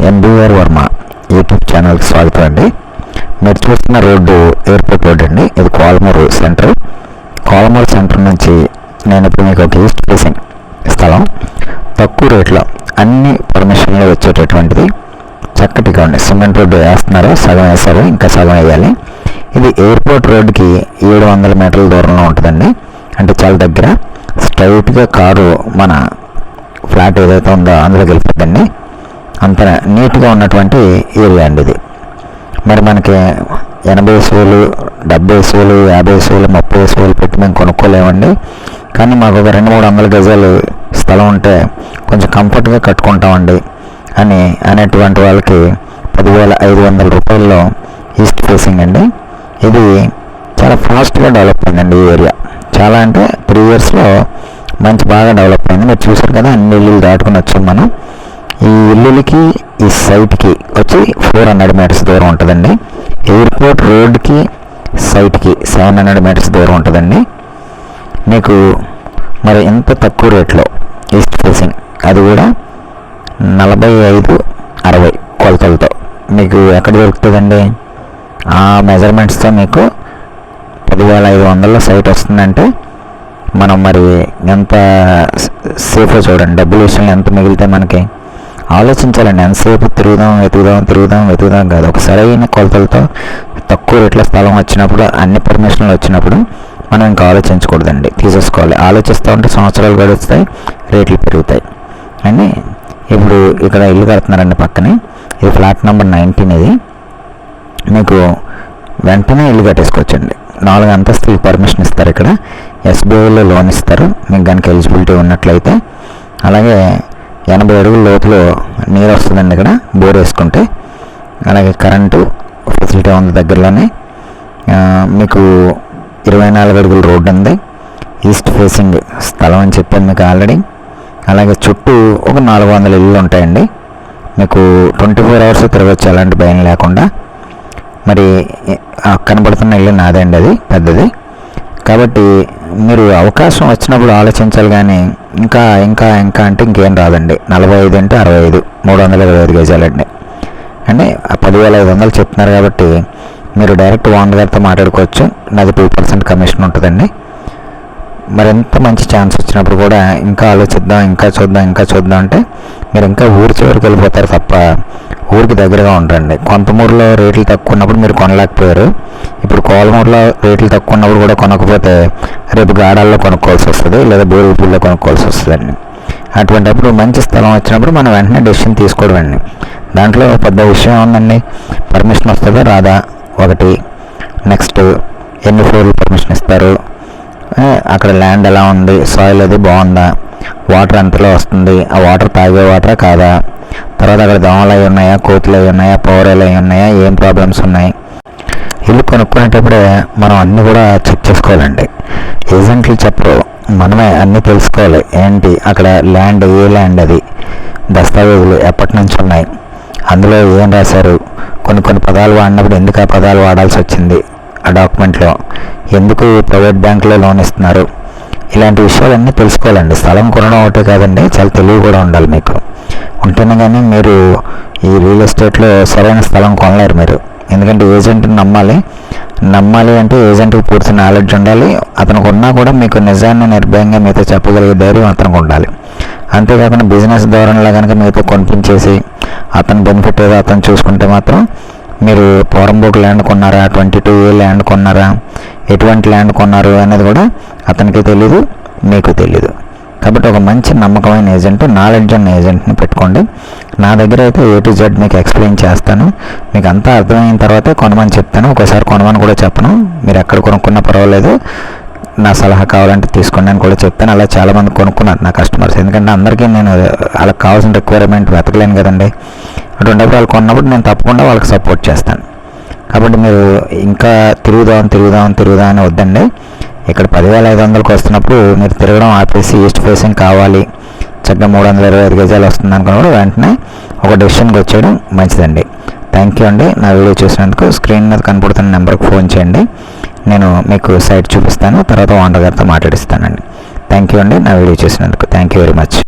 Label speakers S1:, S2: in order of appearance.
S1: NBR Varma YouTube ఛానల్కి స్వాగతం అండి. మీరు చూస్తున్న రోడ్డు ఎయిర్పోర్ట్ రోడ్ అండి. ఇది కోలమూరు సెంటర్. కోలమూరు సెంటర్ నుంచి నేను ఇప్పుడు మీకు ఒక ఈస్ట్ ఫేసింగ్ స్థలం తక్కువ రేట్లో అన్ని పర్మిషన్లు వచ్చేటటువంటిది చక్కటిగా ఉంది. సిమెంట్ రోడ్డు వేస్తున్నారు, సగం వేస్తారు, ఇంకా సగం వేయాలి. ఇది ఎయిర్పోర్ట్ రోడ్డుకి 700 మీటర్ల దూరంలో ఉంటుందండి. అంటే చాలా దగ్గర. స్ట్రైట్గా కారు మన ఫ్లాట్ ఏదైతే ఉందో అందులోకి వెళ్ళిపోద్దండి. అంత నీట్గా ఉన్నటువంటి ఏరియా అండి ఇది. మరి మనకి 80 వేలు, 70 వేలు, 50 వేలు, 30 వేలు పెట్టి మేము కొనుక్కోలేమండి. కానీ మాకు ఒక 200-300 గజాలు స్థలం ఉంటే కొంచెం కంఫర్ట్గా కట్టుకుంటామండి అని అనేటువంటి వాళ్ళకి 10,500 రూపాయల్లో ఈస్ట్ ఫేసింగ్ అండి. ఇది చాలా ఫాస్ట్గా డెవలప్ అయిందండి ఈ ఏరియా. చాలా అంటే 3 ఇయర్స్లో మంచి బాగా డెవలప్ అయింది. మీరు చూసారు కదా, అన్ని ఇల్లులు దాటుకుని వచ్చాం మనం. ఈ ఇల్లులకి ఈ సైట్కి వచ్చి 400 మీటర్స్ దూరం ఉంటుందండి. ఎయిర్పోర్ట్ రోడ్కి సైట్కి 700 మీటర్స్ దూరం ఉంటుందండి. మీకు మరి ఎంత తక్కువ రేట్లో ఈస్ట్ ఫేసింగ్, అది కూడా 45-60 కొలతలతో మీకు ఎక్కడ దొరుకుతుందండి? ఆ మెజర్మెంట్స్తో మీకు 10,500 సైట్ వస్తుందంటే మనం మరి ఎంత సేఫో చూడండి. డబ్బుల విషయంలో ఎంత మిగిలితే మనకి ఆలోచించాలండి. ఎంతసేపు వెతుకుదాం కాదు. ఒక సరైన కొలతలతో తక్కువ రేట్ల స్థలం వచ్చినప్పుడు, అన్ని పర్మిషన్లు వచ్చినప్పుడు మనం ఇంకా ఆలోచించకూడదండి, తీసేసుకోవాలి. ఆలోచిస్తూ ఉంటే సంవత్సరాలు గడుస్తాయి, రేట్లు పెరుగుతాయి. అని ఇప్పుడు ఇక్కడ ఇల్లు కడుతున్నారండి పక్కనే. ఇది ఫ్లాట్ నెంబర్ 19. ఇది మీకు వెంటనే ఇల్లు కట్టేసుకోవచ్చండి. 4 అంతస్తులు పర్మిషన్ ఇస్తారు. ఇక్కడ ఎస్బీఐలో లోన్ ఇస్తారు మీకు కనుక ఎలిజిబిలిటీ ఉన్నట్లయితే. అలాగే 80 అడుగుల లోతులో నీరు వస్తుందండి ఇక్కడ బోర్ వేసుకుంటే. అలాగే కరెంటు ఫెసిలిటీ ఉంది దగ్గరలోనే. మీకు 24 అడుగుల రోడ్డు ఉంది. ఈస్ట్ ఫేసింగ్ స్థలం అని చెప్పాను మీకు ఆల్రెడీ. అలాగే చుట్టూ ఒక 400 ఇళ్ళు ఉంటాయండి. మీకు 24 అవర్స్ తిరగచ్చు, ఎలాంటి భయం లేకుండా. మరి కనబడుతున్న ఇల్లు నాదే అండి, అది పెద్దది. కాబట్టి మీరు అవకాశం వచ్చినప్పుడు ఆలోచించాలి. కానీ ఇంకా ఇంకా ఇంకా అంటే ఇంకేం రాదండి. 45 అంటే 65, 325 గజాలండి. అంటే 10,500 చెప్తున్నారు కాబట్టి మీరు డైరెక్ట్ ఓనర్ గారితో మాట్లాడుకోవచ్చు. నాది 2% కమిషన్ ఉంటుందండి. మరింత మంచి ఛాన్స్ వచ్చినప్పుడు కూడా ఇంకా ఆలోచిద్దాం, ఇంకా చూద్దాం అంటే మీరు ఇంకా ఊరి చివరికి వెళ్ళిపోతారు తప్ప ఊరికి దగ్గరగా ఉంటారండి. కొంతమూరులో రేట్లు తక్కువ ఉన్నప్పుడు మీరు కొనలేకపోయారు. ఇప్పుడు కోలమూరులో రేట్లు తక్కువ ఉన్నప్పుడు కూడా కొనకపోతే రేపు గాడాల్లో కొనుక్కోవాల్సి వస్తుంది, లేదా బోరుపూల్లో కొనుక్కోవాల్సి వస్తుందండి. అటువంటిప్పుడు మంచి స్థలం వచ్చినప్పుడు మనం వెంటనే డెసిషన్ తీసుకోవడం అండి. దాంట్లో పెద్ద విషయం ఉందండి. పర్మిషన్ వస్తుందా రాదా ఒకటి, నెక్స్ట్ ఎన్ని ఫ్లోర్లు పర్మిషన్ ఇస్తారు, అక్కడ ల్యాండ్ ఎలా ఉంది, సాయిల్ అది బాగుందా, వాటర్ ఎంతలో వస్తుంది, ఆ వాటర్ తాగే వాటరా కాదా, తర్వాత అక్కడ దోమలు అవి ఉన్నాయా, కోతులు అవి ఉన్నాయా, పౌరాలు అవి ఉన్నాయా, ఏం ప్రాబ్లమ్స్ ఉన్నాయి. ఇల్లు కొనుక్కునేటప్పుడే మనం అన్నీ కూడా చెక్ చేసుకోవాలండి. ఏజెంట్లు చెప్పరు, మనమే అన్నీ తెలుసుకోవాలి. ఏంటి అక్కడ ల్యాండ్, ఏ ల్యాండ్ అది, దస్తావేజులు ఎప్పటి నుంచి ఉన్నాయి, అందులో ఏం రాశారు, కొన్ని పదాలు వాడినప్పుడు ఎందుకు ఆ పదాలు వాడాల్సి వచ్చింది, ఆ డాక్యుమెంట్లో ఎందుకు ప్రైవేట్ బ్యాంకులో లోన్ ఇస్తున్నారు, ఇలాంటి విషయాలన్నీ తెలుసుకోవాలండి. స్థలం కొనడం ఒకటే కాదండి, చాలా తెలివి కూడా ఉండాలి మీకు. ఉంటేనే కానీ మీరు ఈ రియల్ ఎస్టేట్లో సరైన స్థలం కొనలేరు మీరు. ఎందుకంటే ఏజెంట్ని నమ్మాలి అంటే ఏజెంట్కి పూర్తి నాలెడ్జ్ ఉండాలి. అతనికి ఉన్నా కూడా మీకు నిజాన్ని నిర్భయంగా మీతో చెప్పగలిగే ధైర్యం అతనికి ఉండాలి. అంతేకాకుండా బిజినెస్ ధోరణిలో కనుక మీతో కొనిపించేసి అతని బెనిఫిట్ ఏదో అతను చూసుకుంటే మాత్రం మీరు పోరంబోకు ల్యాండ్ కొన్నారా, 22A ల్యాండ్ కొన్నారా, ఎటువంటి ల్యాండ్ కొన్నారు అనేది కూడా అతనికి తెలీదు, మీకు తెలీదు. కాబట్టి ఒక మంచి నమ్మకమైన ఏజెంట్, నాలెడ్జ్ ఉన్న ఏజెంట్ని పెట్టుకోండి. నా దగ్గర అయితే A to Z మీకు ఎక్స్ప్లెయిన్ చేస్తాను. మీకు అంతా అర్థమైన తర్వాతే కొనమని చెప్తాను. ఒకసారి కొనమని కూడా చెప్పను. మీరు ఎక్కడ కొనుక్కున్నా పర్వాలేదు, నా సలహా కావాలంటే తీసుకోండి అని కూడా చెప్తాను. అలా చాలామంది కొనుక్కున్నారు నా కస్టమర్స్. ఎందుకంటే అందరికీ నేను వాళ్ళకి కావాల్సిన రిక్వైర్మెంట్ వెతకలేను కదండి. అటువంటిప్పుడు వాళ్ళు కొన్నప్పుడు నేను తప్పకుండా వాళ్ళకి సపోర్ట్ చేస్తాను. కాబట్టి మీరు ఇంకా తిరుగుదాం అని వద్దండి. ఇక్కడ 10,500కి వస్తున్నప్పుడు మీరు తిరగడం ఆపేసి ఈస్ట్ ఫేసింగ్ కావాలి, చక్కగా 325 గజాలు వస్తుంది అనుకున్నప్పుడు వెంటనే ఒక డెసిషన్కి వచ్చేయడం మంచిదండి. థ్యాంక్ యూ అండి. నా వీడియో చూసినందుకు. స్క్రీన్ మీద కనపడుతున్న నెంబర్కి ఫోన్ చేయండి, నేను మీకు సైట్ చూపిస్తాను, తర్వాత ఓనర్ గారితో మాట్లాడిస్తానండి. థ్యాంక్ యూ అండి. నా వీడియో చూసినందుకు థ్యాంక్ యూ వెరీ మచ్.